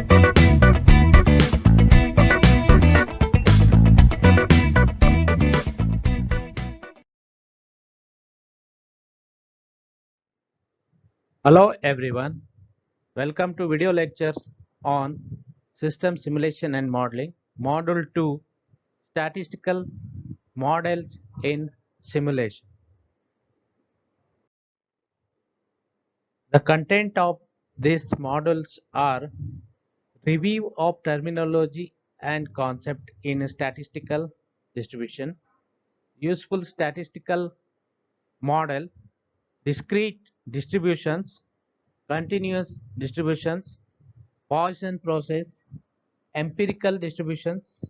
Hello everyone, welcome to video lectures on System Simulation and Modeling, Module 2, Statistical Models in Simulation. The content of these modules are review of terminology and concept in statistical distribution, useful statistical model, discrete distributions, continuous distributions, Poisson process, empirical distributions.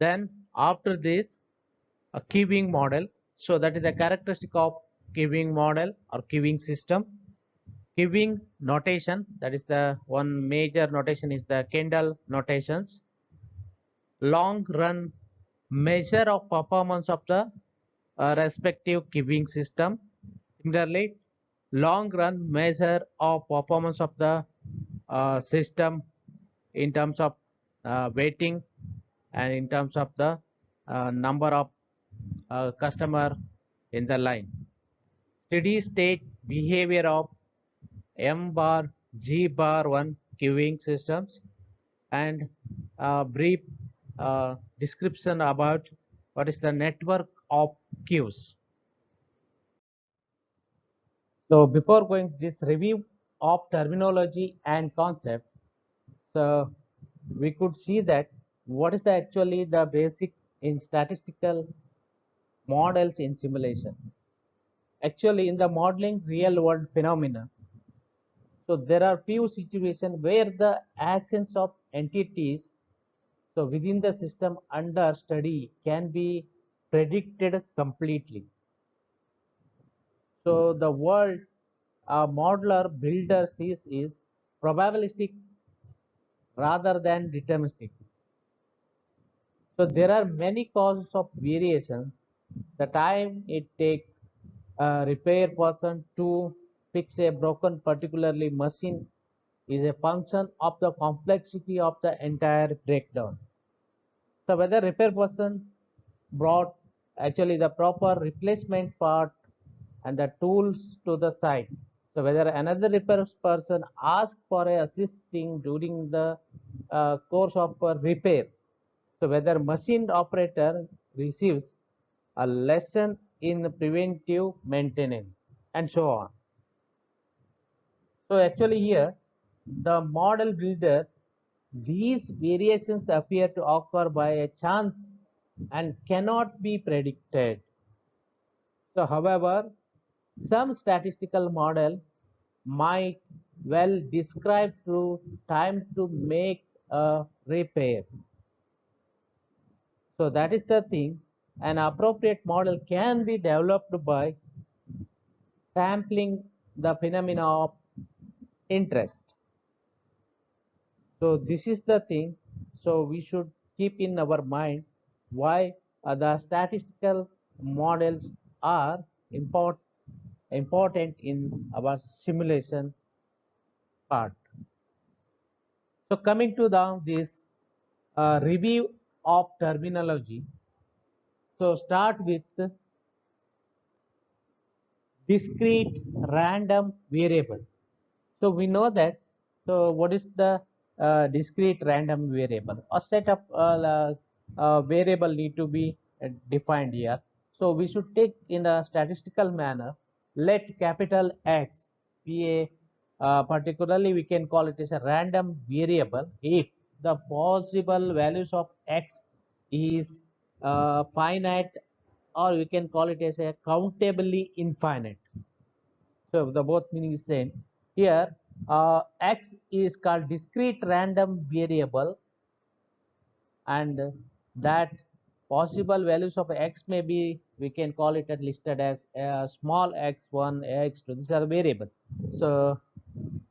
Then after this, a queuing model. So that is the characteristic of queuing model or queuing system. Queuing notation, that is the one major notation is the Kendall notations. Long run measure of performance of the respective queuing system. Similarly, long run measure of performance of the system in terms of waiting and in terms of the number of customer in the line. Steady state behavior of M bar G bar 1 queuing systems and brief description about what is the network of queues. So before going this review of terminology and concept, so we could see that what is actually the basics in statistical models in simulation. Actually, in the modeling real world phenomena, so there are few situations where the actions of entities so within the system under study can be predicted completely. So the world a modeler builder sees is probabilistic rather than deterministic. So there are many causes of variation. The time it takes a repair person to fix a broken particularly machine is a function of the complexity of the entire breakdown. So whether repair person brought actually the proper replacement part and the tools to the site. So whether another repair person asked for a assisting during the course of a repair. So whether machine operator receives a lesson in preventive maintenance and so on. So actually here the model builder, these variations appear to occur by a chance and cannot be predicted. So however, some statistical model might well describe through time to make a repair. So that is the thing. An appropriate model can be developed by sampling the phenomena of interest. So this is the thing. So we should keep in our mind why the statistical models are important in our simulation part. So coming to this review of terminology. So start with discrete random variable. So we know that. So what is the discrete random variable? A set of variable need to be defined here. So we should take in a statistical manner. Let capital X be a particularly we can call it as a random variable if the possible values of X is finite, or we can call it as a countably infinite. So the both meaning is same. Here X is called discrete random variable, and that possible values of X may be, we can call it listed as small x1, x2. These are variable. So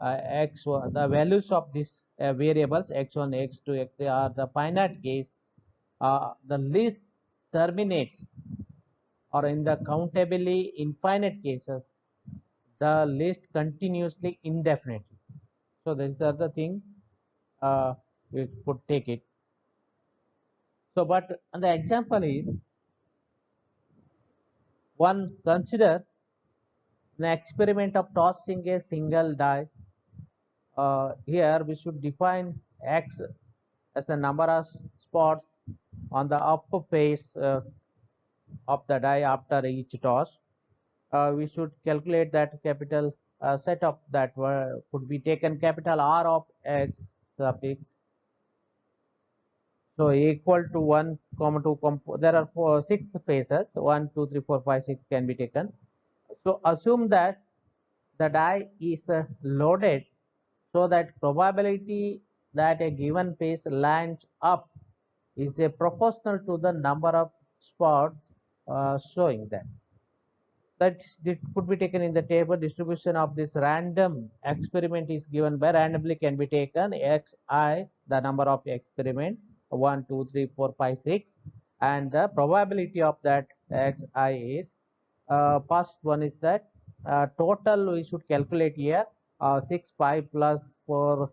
x1, the values of these variables x1, x2, x3 are the finite case. The list terminates, or in the countably infinite cases, the list continuously indefinitely. So these are the thing. we could take it. So, but the example is one consider an experiment of tossing a single die. Here we should define x as the number of spots on the upper face of the die after each toss. We should calculate that capital set of that could be taken capital R of x suffix. So equal to 1, 2, there are six faces, 1, 2, 3, 4, 5, 6 can be taken. So assume that the die is loaded so that probability that a given face lands up is a proportional to the number of spots showing that it could be taken in the table. Distribution of this random experiment is given by randomly can be taken xi, the number of experiment 1, 2, 3, 4, 5, 6, and the probability of that xi is first one is that total we should calculate here 6, 5 plus 4,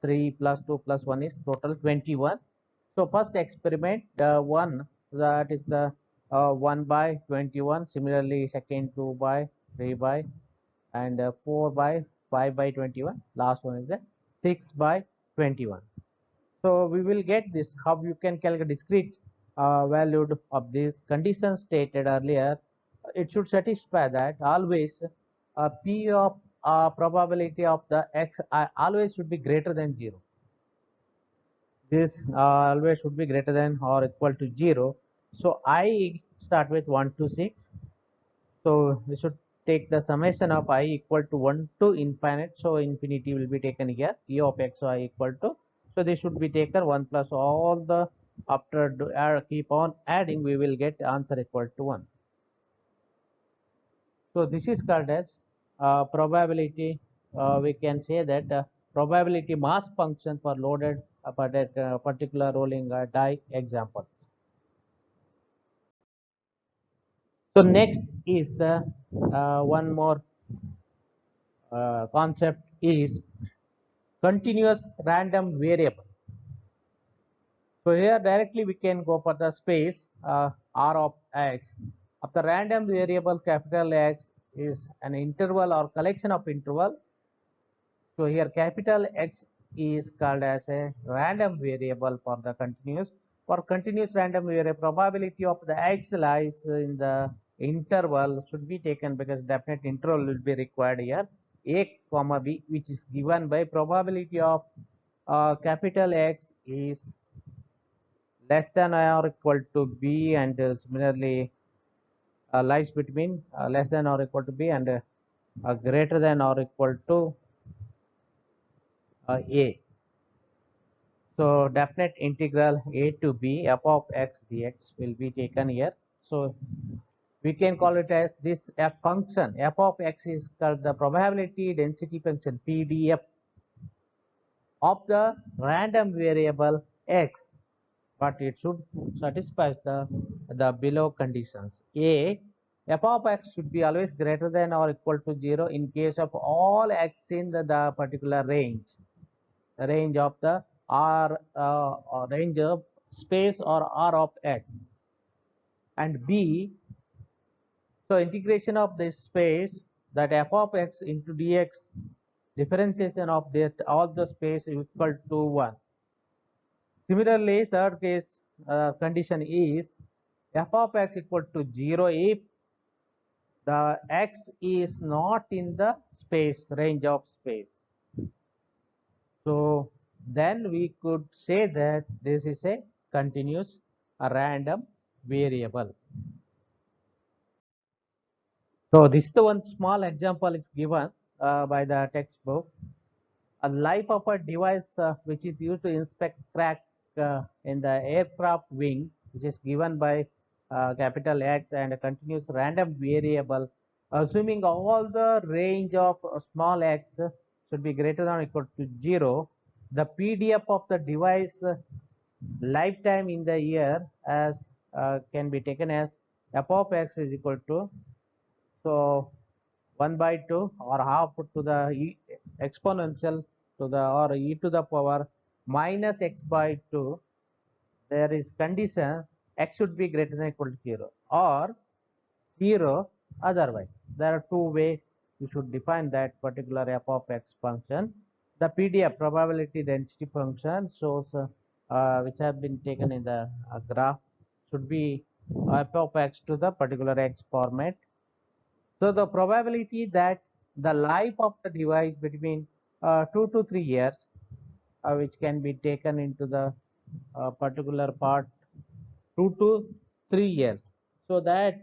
3 plus 2 plus 1 is total 21. So first experiment 1, that is the 1 by 21. Similarly second 2 by 3 by and 4 by 5 by 21. Last one is the 6 by 21. So we will get this how you can calculate discrete value of these conditions stated earlier. It should satisfy that always p of probability of the x always should be greater than 0. This always should be greater than or equal to 0. So I start with 1 to 6. So we should take the summation of I equal to 1 to infinite. So infinity will be taken here. E of x I equal to. So this should be taken 1 plus all the after keep on adding we will get answer equal to 1. So this is called as probability. We can say that probability mass function for loaded particular rolling die examples. So next is the one more concept is continuous random variable. So here directly we can go for the space R of x of the random variable capital X is an interval or collection of interval. So here capital X is called as a random variable for the continuous. For continuous random variable, probability of the X lies in the interval should be taken because definite interval will be required here. A comma B, which is given by probability of capital X is less than or equal to B, and similarly lies between less than or equal to B and greater than or equal to A. So definite integral a to b f of x dx will be taken here. So we can call it as this f function. F of x is called the probability density function PDF of the random variable x, but it should satisfy the below conditions. A, f of x should be always greater than or equal to 0 in case of all x in the particular range. The range of the R or range of space or R of x, and B, so integration of this space that f of x into dx differentiation of that all the space is equal to 1. Similarly, third case condition is f of x equal to 0 if the x is not in the space range of space. So then we could say that this is a continuous random variable. So this is the one small example is given by the textbook. A life of a device which is used to inspect crack in the aircraft wing, which is given by capital X and a continuous random variable, assuming all the range of small x should be greater than or equal to 0. The PDF of the device lifetime in the year as can be taken as f of x is equal to, so 1 by 2 or half to the exponential to the or e to the power minus x by 2, there is condition x should be greater than or equal to 0 or 0 otherwise. There are two ways you should define that particular f of x function. The PDF probability density function shows which have been taken in the graph should be f of x to the particular x format. So the probability that the life of the device between 2 to 3 years, which can be taken into the particular part 2 to 3 years. So that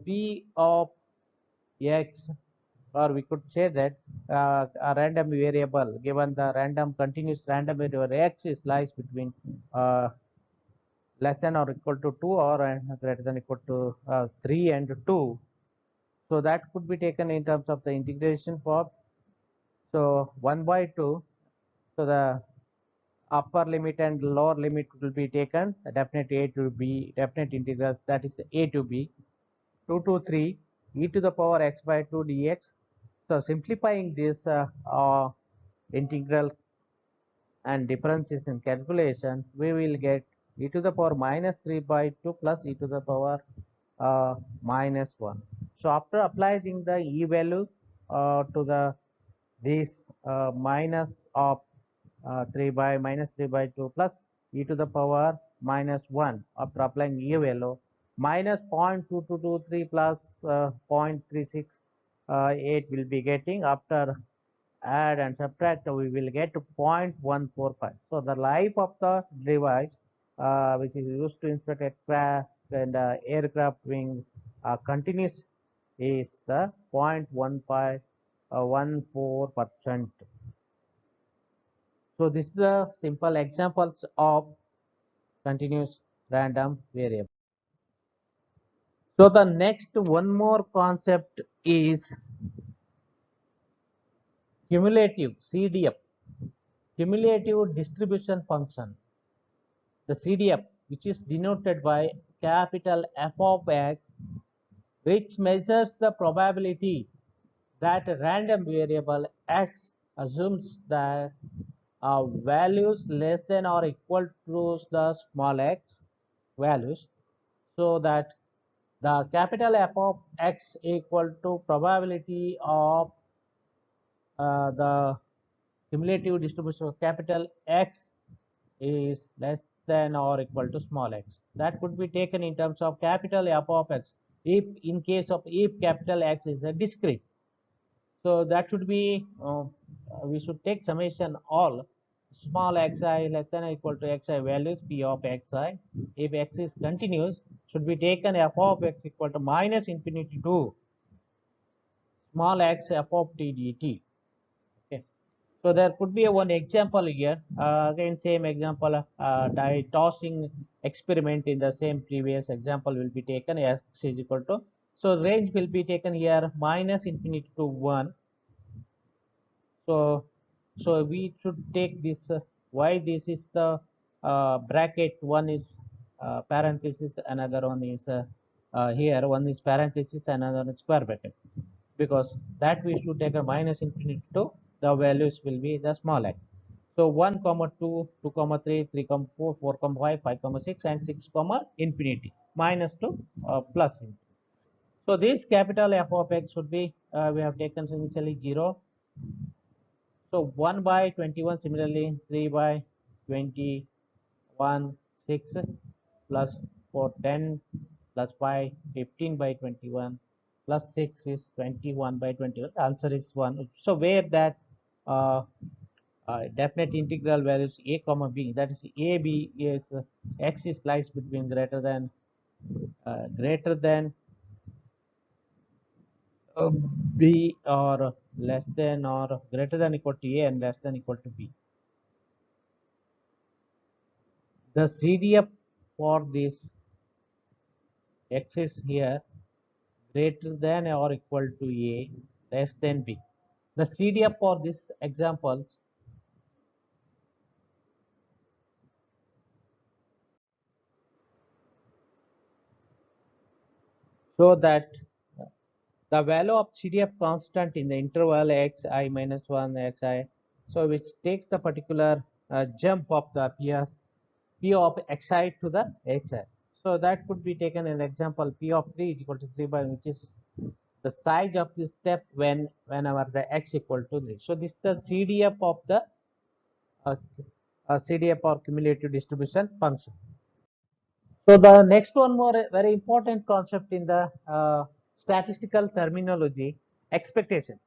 P of x, or we could say that a random variable given the random continuous random variable x is lies between less than or equal to 2 or greater than or equal to 3 and 2. So that could be taken in terms of the integration form. So 1 by 2, so the upper limit and lower limit will be taken, the definite a to b, definite integrals, that is a to b, 2 to 3 e to the power x by 2 dx. So simplifying this integral and differences in calculation, we will get e to the power minus 3 by 2 plus e to the power minus 1. So after applying the e value to the this minus of 3 by minus 3 by 2 plus e to the power minus 1, after applying e value minus 0.2223 plus 0.36 will be getting. After add and subtract, we will get 0.145. So the life of the device which is used to inspect aircraft and aircraft wing continuous is the 0.1514%. So this is the simple examples of continuous random variable. So the next one more concept is cumulative CDF, cumulative distribution function. The CDF, which is denoted by capital F of x, which measures the probability that a random variable x assumes that values less than or equal to the small x values, so that the capital F of x equal to probability of the cumulative distribution of capital X is less than or equal to small x. That could be taken in terms of capital F of x if in case of if capital X is a discrete. So that should be we should take summation all small xi less than or equal to xi values p of xi. If x is continuous, should be taken f of x equal to minus infinity to small x f of t dt. Okay. So there could be one example here. Again, same example, die tossing experiment in the same previous example will be taken. X is equal to, so range will be taken here minus infinity to 1. So we should take this. Why this is the bracket? One is parenthesis, another one is here. One is parenthesis, another one is square bracket. Because that we should take a minus infinity to, the values will be the small x. So 1 comma 2, 2 comma 3, 3 comma 4, 4 comma 5, 5 comma 6, and 6 comma infinity, minus to plus infinity. So this capital F of x should be we have taken initially 0. So 1 by 21, similarly 3 by 21, 6 plus 4, 10 plus 5, 15 by 21 plus 6 is 21 by 21. The answer is 1. So where that definite integral values a comma b, that is a b is x is lies between greater than b or less than or greater than equal to a and less than equal to b. The CDF for this x is here greater than or equal to a, less than b. The CDF for this examples so that the value of CDF constant in the interval xi minus 1 xi so which takes the particular jump of the p of xi to the xi. So that could be taken as example p of 3 is equal to 3 by, which is the size of this step whenever the x equal to 3. So this is the CDF of the uh, CDF or cumulative distribution function. So the next one more very important concept in the statistical terminology, expectation.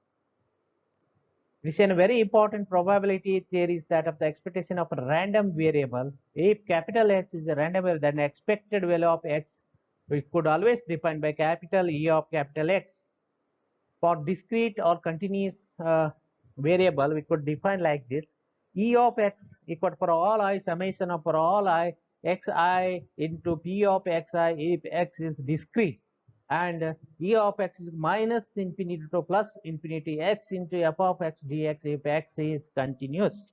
This is a very important probability theory is that of the expectation of a random variable. If capital X is a random variable, then expected value of X, we could always define by capital E of capital X. For discrete or continuous variable, we could define like this: E of X equal for all I summation of for all I xi into P of xi if X is discrete, and E of X is minus infinity to plus infinity X into f of X dx if X is continuous.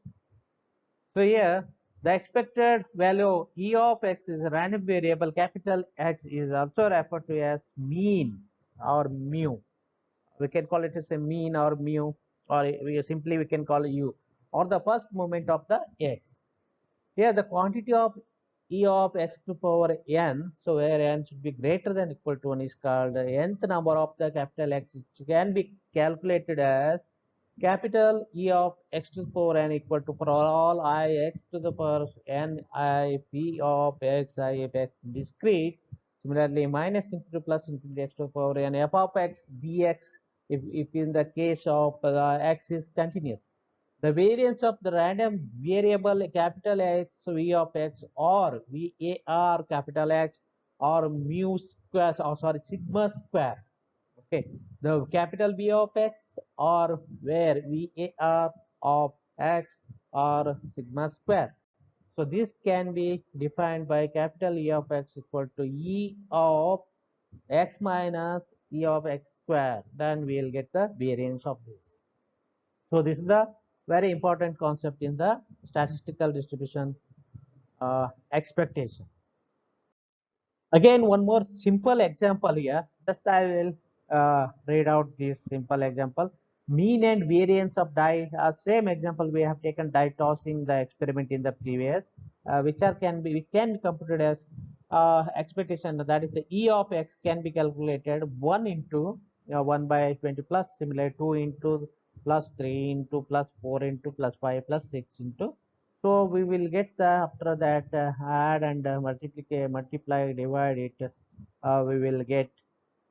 So here the expected value E of X is a random variable. Capital X is also referred to as mean or mu. We can call it as a mean or mu, or we can call it u, or the first moment of the x. Here the quantity of e of x to power n, so where n should be greater than equal to 1 is called the nth number of the capital X, which can be calculated as capital E of x to the power n equal to for all I x to the power n I p of x I if x discrete. Similarly, minus infinity plus infinity x to the power n f of x dx if in the case of x is continuous. The variance of the random variable capital X V of X or VAR capital X or mu square, or sorry, sigma square. Okay, the capital B of X or where VAR of X or sigma square. So this can be defined by capital E of X equal to E of X minus E of X square. Then we will get the variance of this. So this is the very important concept in the statistical distribution expectation. Again, one more simple example here. Just I will read out this simple example. Mean and variance of die. Same example we have taken die tossing the experiment in the previous, which can be computed as expectation. That is the E of x can be calculated 1 into 1 by 20 plus similar 2 into plus 3 into plus 4 into plus 5 plus 6 into. So we will get the after that add and multiply divide it. We will get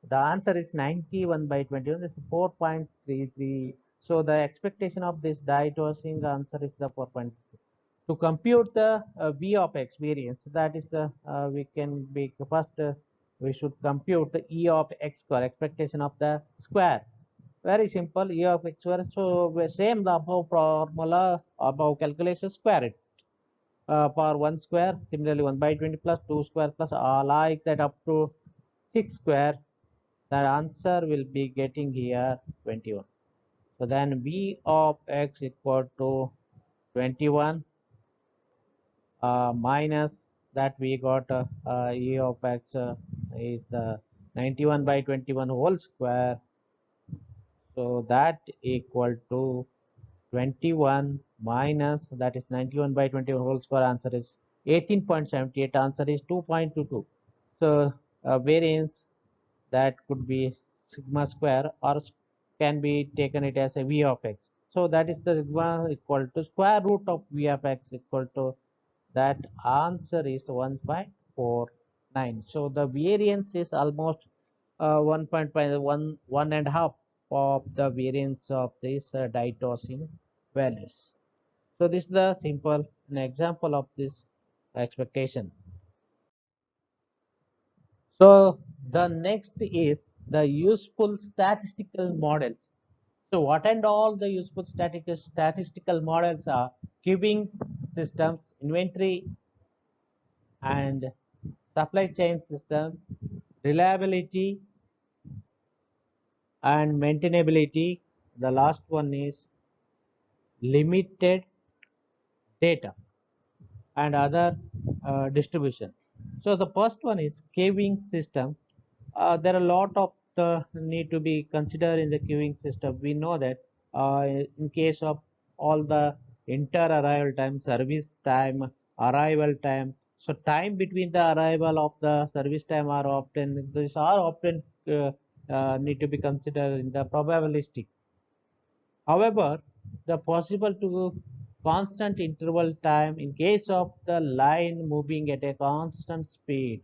the answer is 91 by 21. This is 4.33. So the expectation of this die tossing answer is the 4.3. To compute the v of x variance, that is we can be first we should compute the e of x square, expectation of the square. Very simple, e of x square. So we same the above formula, above calculation, square it. For 1 square, similarly 1 by 20 plus 2 square plus like that up to 6 square, the answer will be getting here 21. So then v of x equal to 21 minus that we got e of x is the 91 by 21 whole square. So that equal to 21 minus that is 91 by 21 whole square, answer is 18.78, answer is 2.22. So variance that could be sigma square or can be taken it as a v of x. So that is the sigma equal to square root of v of x equal to that, answer is 1.49. So the variance is almost 1.1 one and a half of the variance of this die tossing values. So this is the simple an example of this expectation. So the next is the useful statistical models. So what and all the useful statistical models are: queuing systems, inventory and supply chain system, reliability and maintainability. The last one is limited data and other distribution. So the first one is queuing system. There are a lot of the need to be considered in the queuing system. We know that in case of all the inter-arrival time, service time, arrival time. So time between the arrival of the service time are often, these are often need to be considered in the probabilistic. However, the possible to constant interval time in case of the line moving at a constant speed,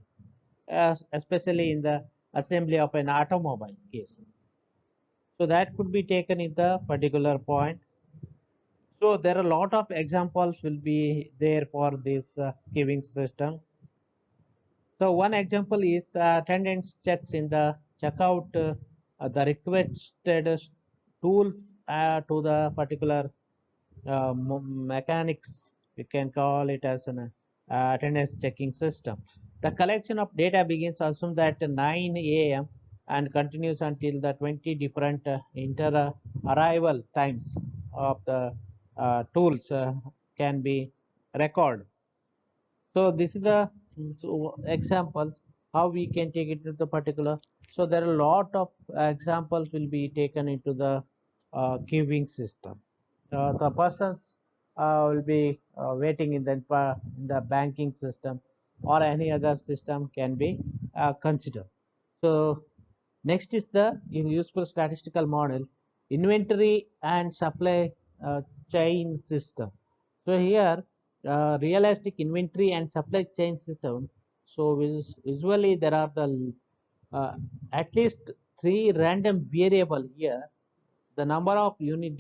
especially in the assembly of an automobile cases. So that could be taken in the particular point. So there are a lot of examples will be there for this queuing system. So one example is the attendance checks in the checkout, the requested tools to the particular mechanics. We can call it as an attendance checking system. The collection of data begins assume that 9 a.m. and continues until the 20 different inter arrival times of the tools can be recorded. So this is the examples how we can take it to the particular. So there are a lot of examples will be taken into the queuing system. The persons will be waiting in the banking system or any other system can be considered. So next is the useful statistical model, inventory and supply chain system. So here, realistic inventory and supply chain system. So usually there are the uh, at least three random variable here. The number of unit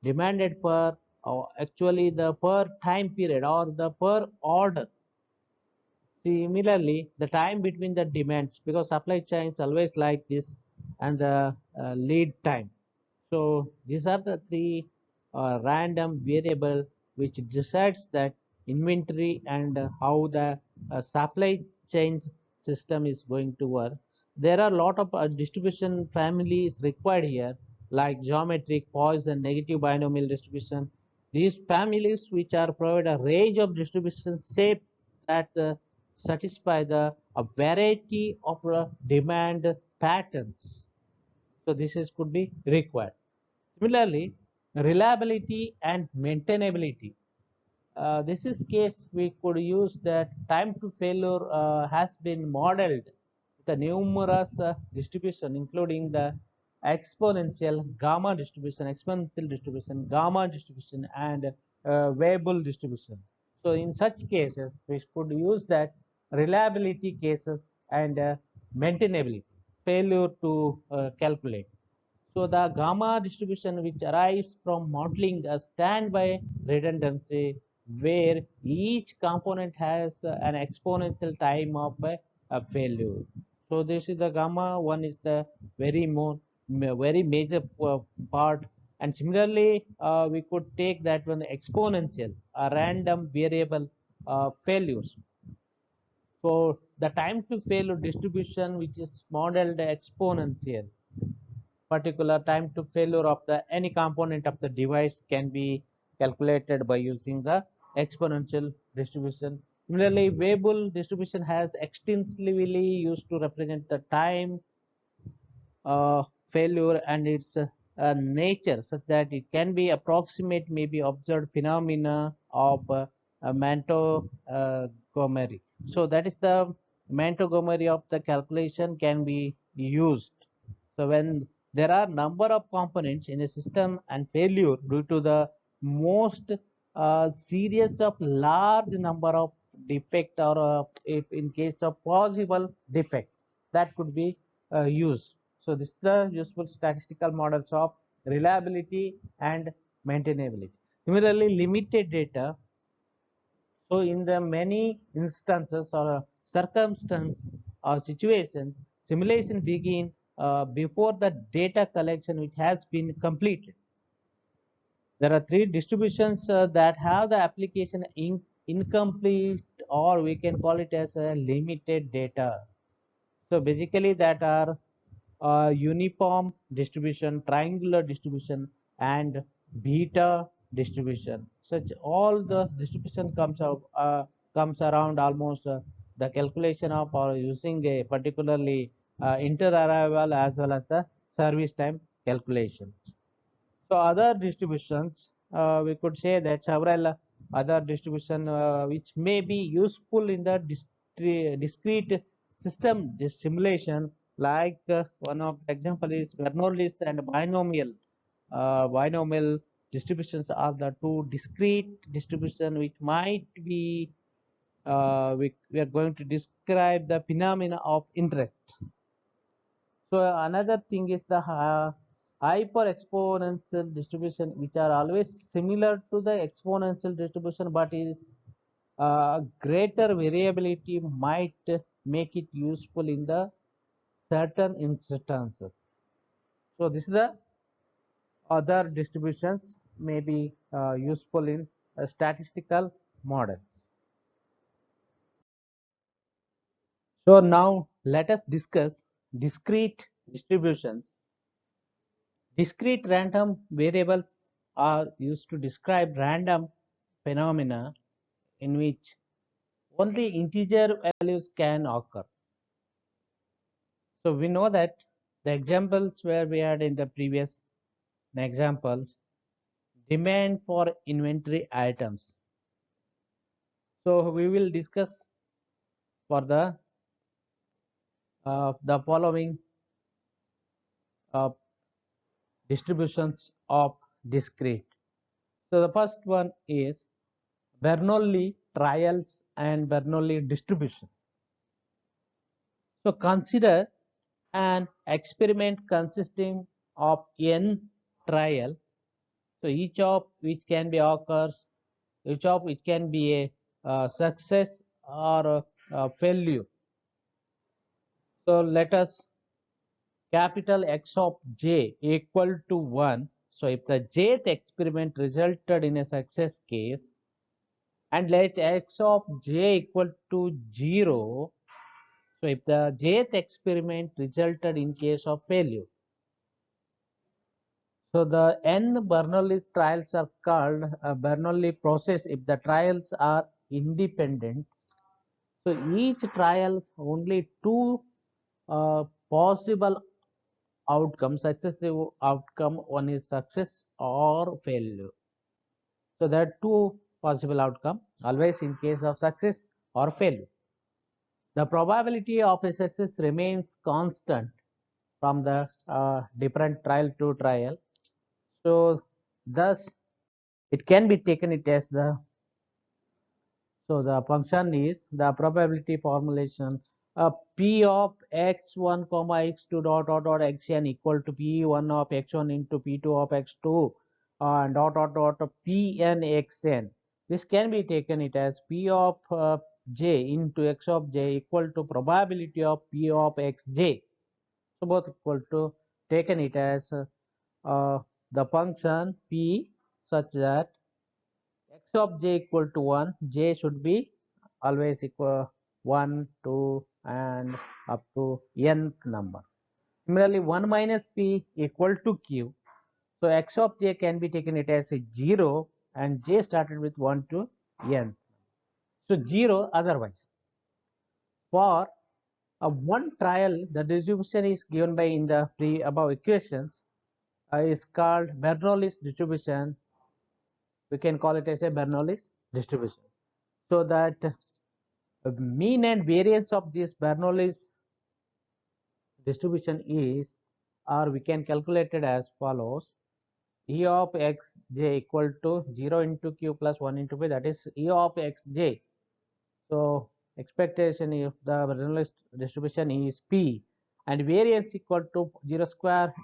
demanded per, or actually the per time period or the per order. Similarly, the time between the demands, because supply chains always like this, and the lead time. So these are the three random variable which decides that inventory and how the supply chain system is going to work. There are a lot of distribution families required here, like geometric, Poisson, negative binomial distribution. These families which are provide a range of distribution shape that satisfy the a variety of demand patterns. So this is could be required. Similarly, reliability and maintainability. This is case we could use that time to failure has been modeled with a numerous distribution, including the exponential distribution, gamma distribution, and Weibull distribution. So in such cases, we could use that reliability cases and maintainability failure to calculate. So the gamma distribution which arrives from modeling a standby redundancy where each component has an exponential time of a failure. So this is the gamma one is the very major part, and similarly we could take that one exponential a random variable failures. So the time to failure distribution which is modeled exponential, particular time to failure of the any component of the device can be calculated by using the exponential distribution. Similarly, Weibull distribution has extensively used to represent the time failure and its nature, such that it can be approximate maybe observed phenomena of Montgomery. So that is the Montgomery of the calculation can be used. So when there are number of components in a system and failure due to the most series of large number of defect or if in case of possible defect that could be used. So this is the useful statistical models of reliability and maintainability. Similarly, limited data. So in the many instances or circumstance or situation, simulation begin before the data collection which has been completed. There are three distributions that have the application incomplete, or we can call it as a limited data. So basically that are uniform distribution, triangular distribution, and beta distribution. Such all the distribution comes around almost the calculation of or using a particularly inter-arrival as well as the service time calculation. So other distributions we could say that several other distribution which may be useful in the discrete system simulation, like one of the example is Bernoulli's and binomial. Binomial distributions are the two discrete distribution which might be we are going to describe the phenomena of interest. So another thing is the hyper-exponential distribution, which are always similar to the exponential distribution, but is greater variability might make it useful in the certain instances. So this is the other distributions may be useful in statistical models. So now let us discuss discrete distributions. Discrete random variables are used to describe random phenomena in which only integer values can occur. So we know that the examples where we had in the previous examples, demand for inventory items. So we will discuss for the following uh, distributions of discrete. So the first one is Bernoulli trials and Bernoulli distribution. So consider an experiment consisting of n trial. So each of which can be occurs, each of which can be a success or a failure. So let us capital X of j equal to 1. So if the jth experiment resulted in a success case, and let X of j equal to 0. So if the jth experiment resulted in case of failure. So the n Bernoulli trials are called a Bernoulli process if the trials are independent. So each trial only two possible outcomes, successive outcome, one is success or failure. So there are two possible outcome always in case of success or failure. The probability of a success remains constant from the different trial to trial. So thus it can be taken it as the, so the function is the probability formulation p of x1 comma x2 dot xn equal to p1 of x1 into p2 of x2 and dot pn xn. This can be taken it as p of j into x of j equal to probability of p of xj. So both equal to taken it as the function p such that x of j equal to 1, j should be always equal 1, 2 and up to nth number. Similarly, 1 minus p equal to q. So x of j can be taken it as a 0 and j started with 1 to n. So 0 otherwise. For one trial, the distribution is given by in the above equations is called Bernoulli's distribution. We can call it as a Bernoulli's distribution. So that mean and variance of this Bernoulli's distribution is, or we can calculate it as follows: E of x j equal to 0 into q plus 1 into p, that is E of x j. So expectation if the Bernoulli's distribution is p, and variance equal to 0 square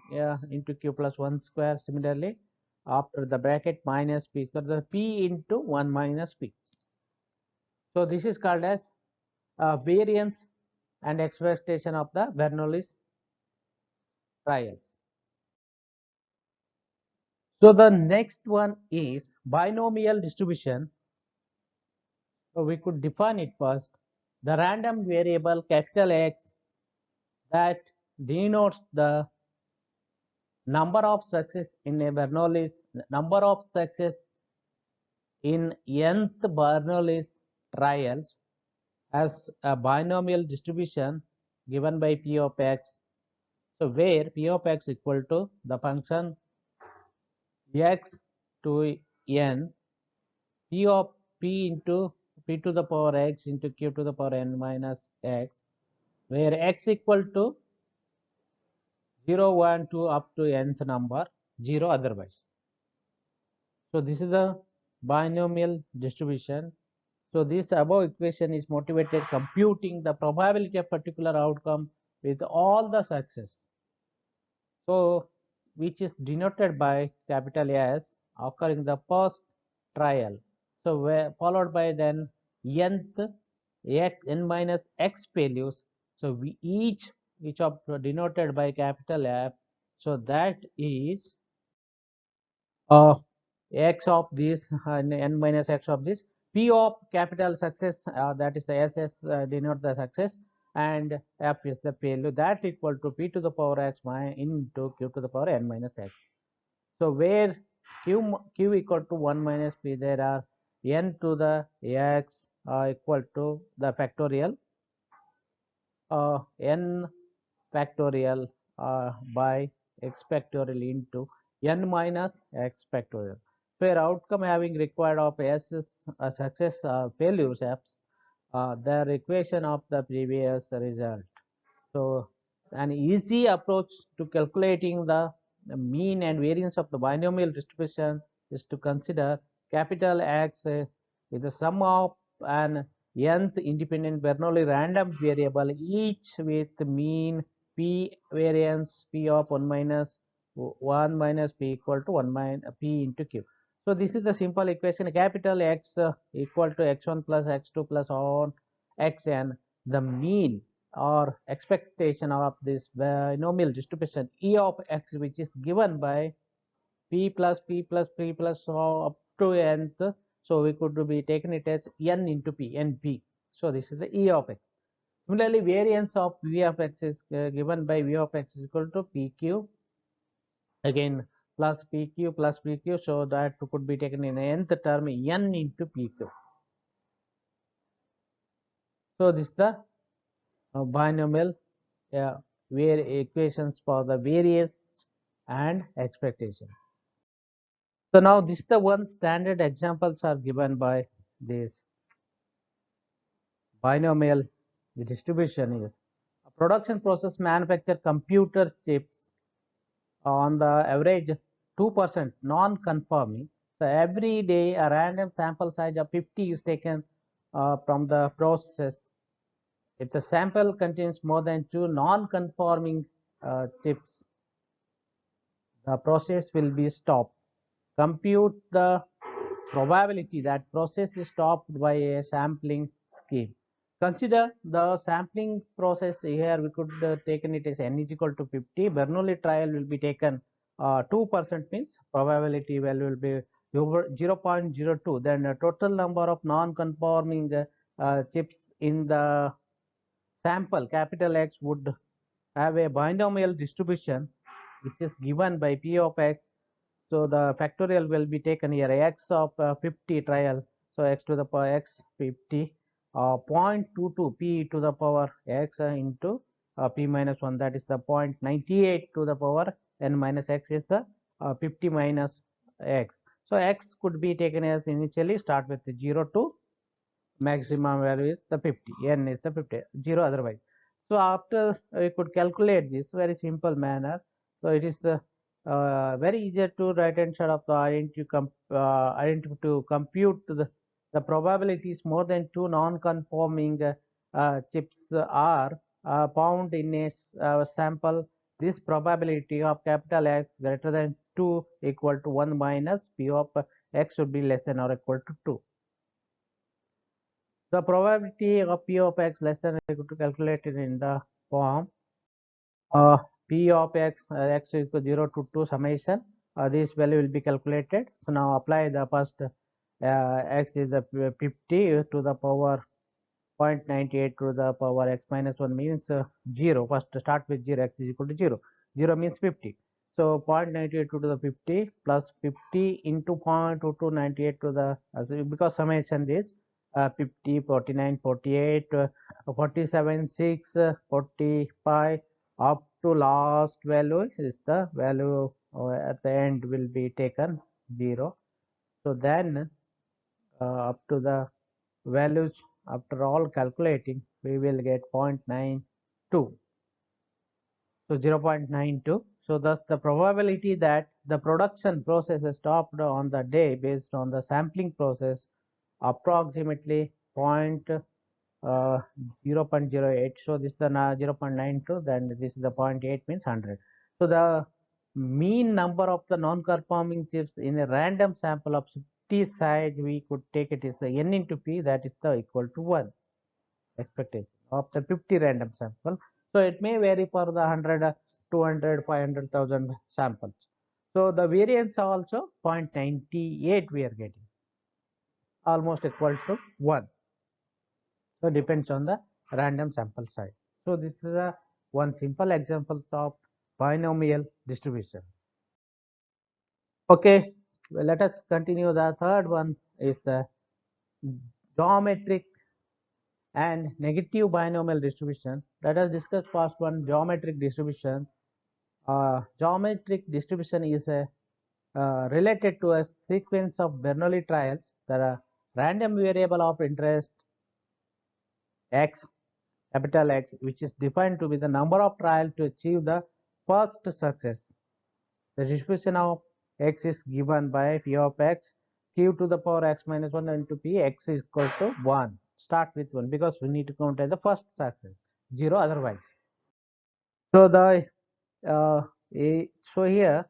into q plus 1 square. Similarly, after the bracket minus p, so the p into 1 minus p. So this is called as variance and expectation of the Bernoulli's trials. So the next one is binomial distribution. So we could define it first. The random variable capital X that denotes the number of success in a Bernoulli's, number of success in nth Bernoulli's trials as a binomial distribution given by p of x. So where p of x equal to the function x to n p of p into p to the power x into q to the power n minus x, where x equal to 0, 1, 2 up to nth number, 0 otherwise. So this is the binomial distribution. So this above equation is motivated computing the probability of particular outcome with all the success. So which is denoted by capital S occurring the first trial. So followed by then nth n minus x values. So we each of denoted by capital F. So that is uh, x of this n minus x of this p of capital success, that is ss denote the success, and f is the value that equal to p to the power x into q to the power n minus x. So where q equal to 1 minus p, there are n to the x equal to the factorial n factorial by x factorial into n minus x factorial. Where outcome having required of s is a success failures f's, the equation of the previous result. So an easy approach to calculating the mean and variance of the binomial distribution is to consider capital X is the sum of an nth independent Bernoulli random variable, each with mean p variance p of 1 minus p equal to 1 minus p into q. So this is the simple equation. Capital X equal to x1 plus x2 plus on xn, the mean or expectation of this binomial distribution E of x, which is given by p plus p plus p plus so up to nth. So we could be taking it as n into p, np. So this is the E of x. Similarly, variance of v of x is given by v of x is equal to pq, again plus pq, so that could be taken in nth term n into pq. So this is the binomial where equations for the variance and expectation. So now this is the one standard examples are given by this binomial distribution is a production process manufacture computer chips on the average 2% non-conforming. So every day a random sample size of 50 is taken from the process. If the sample contains more than 2 non-conforming chips, the process will be stopped. Compute the probability that process is stopped by a sampling scheme. Consider the sampling process here. We could taken it as n is equal to 50. Bernoulli trial will be taken 2%, means probability value will be 0.02. Then the total number of non-conforming chips in the sample capital X would have a binomial distribution which is given by p of x. So the factorial will be taken here x of 50 trial. So x to the power x 50 0.22 p to the power x into p minus 1, that is the 0.98 to the power n minus x is the 50 minus x. So x could be taken as initially start with 0 to maximum value is the 50, n is the 50, 0 otherwise. So after we could calculate this very simple manner. So it is very easier to right hand side of the identity to compute the probabilities more than 2 non-conforming chips are found in a sample. This probability of capital X greater than 2 equal to 1 minus p of x should be less than or equal to 2. The probability of p of x less than or equal to calculated in the form p of x x is equal to 0 to 2 summation. This value will be calculated. So now apply the first x is the 50 to the power 0.98 to the power x minus 1 means 0. First start with 0, x is equal to 0. 0 means 50. So 0.98 to the 50 plus 50 into 0.22 98 to the because summation is 50, 49, 48, 47, 6, 45 up to last value is the value at the end will be taken 0. So then up to the values after all calculating, we will get 0.92. So 0.92. So thus the probability that the production process is stopped on the day based on the sampling process approximately 0.08. So this is the 0.92, then this is the 0.8 means 100. So the mean number of the non-conforming chips in a random sample of 50 size, we could take it as a n into p, that is the equal to 1 expectation of the 50 random sample. So it may vary for the 100, 200, 500,000 samples. So the variance also 0.98 we are getting, almost equal to 1. So depends on the random sample size. So this is a one simple example of binomial distribution. Okay, well, let us continue. The third one is the geometric and negative binomial distribution. Let us discuss first one, geometric distribution. Geometric distribution is a related to a sequence of Bernoulli trials. There are random variable of interest x, capital X, which is defined to be the number of trials to achieve the first success. The distribution of x is given by p of x, q to the power x minus 1 into p, x is equal to 1. Start with 1 because we need to count as the first success, 0 otherwise. So the so here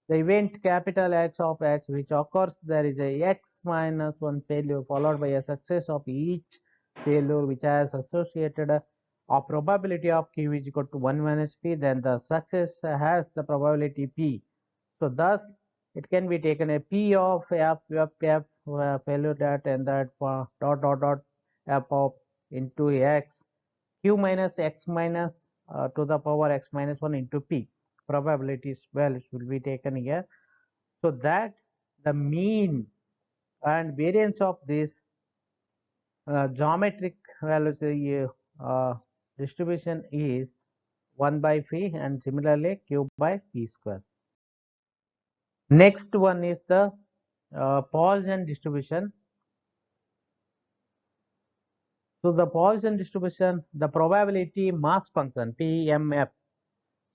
the event capital X of x which occurs, there is a x minus 1 failure followed by a success of each failure which has associated a probability of q is equal to 1 minus p, then the success has the probability p. So thus it can be taken a p of f failure that and that dot f of into x q minus x minus to the power x minus 1 into p. Probabilities values will be taken here, so that the mean and variance of this geometric values distribution is 1 by p, and similarly q by p square. Next one is the Poisson distribution. So the Poisson distribution, the probability mass function PMF.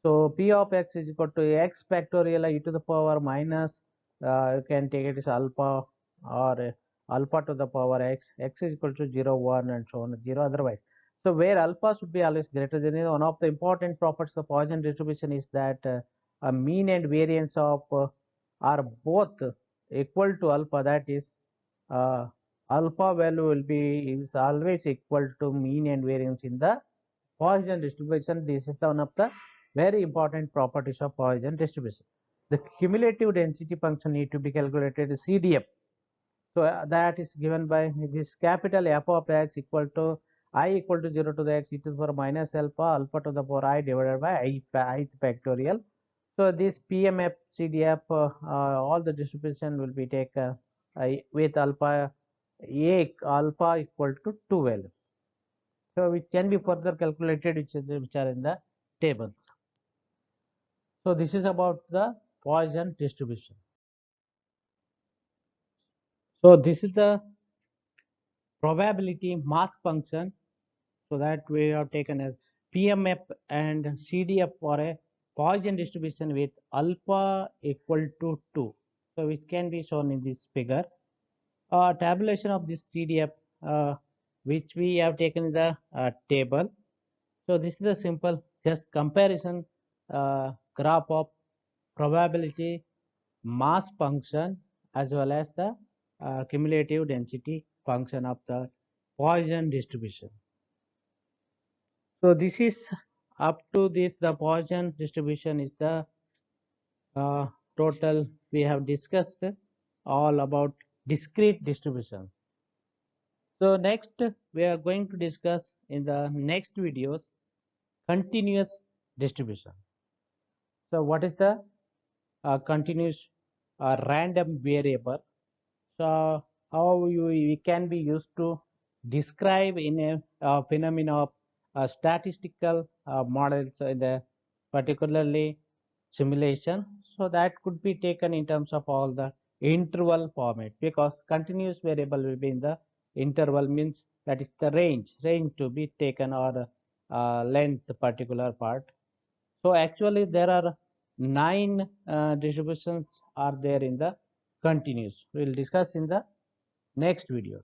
So P of x is equal to x factorial e to the power minus, you can take it as alpha or alpha to the power x, x is equal to 0, 1 and so on, 0 otherwise. So where alpha should be always greater than 0, one of the important properties of Poisson distribution is that a mean and variance of are both equal to alpha, that is uh, alpha value will be is always equal to mean and variance in the Poisson distribution. This is the one of the very important properties of Poisson distribution. The cumulative density function need to be calculated CDF. So that is given by this capital F of x equal to I equal to 0 to the x e to the power minus alpha, alpha to the power I divided by I factorial. So this PMF CDF all the distribution will be taken with alpha equal to 2 value. So which can be further calculated, which are in the tables. So this is about the Poisson distribution. So this is the probability mass function. So that we have taken as PMF and CDF for a Poisson distribution with alpha equal to 2. So which can be shown in this figure. Tabulation of this CDF which we have taken in the table. So this is the simple just comparison graph of probability mass function as well as the cumulative density function of the Poisson distribution. So this is up to this, the Poisson distribution is the total we have discussed all about discrete distributions. So next we are going to discuss in the next videos continuous distribution. So what is the continuous random variable? So how we can be used to describe in a phenomena of statistical models in the particularly simulation. So that could be taken in terms of all the interval format, because continuous variable will be in the interval, means that is the range to be taken, or length particular part. So actually there are 9 distributions are there in the continuous. We will discuss in the next video.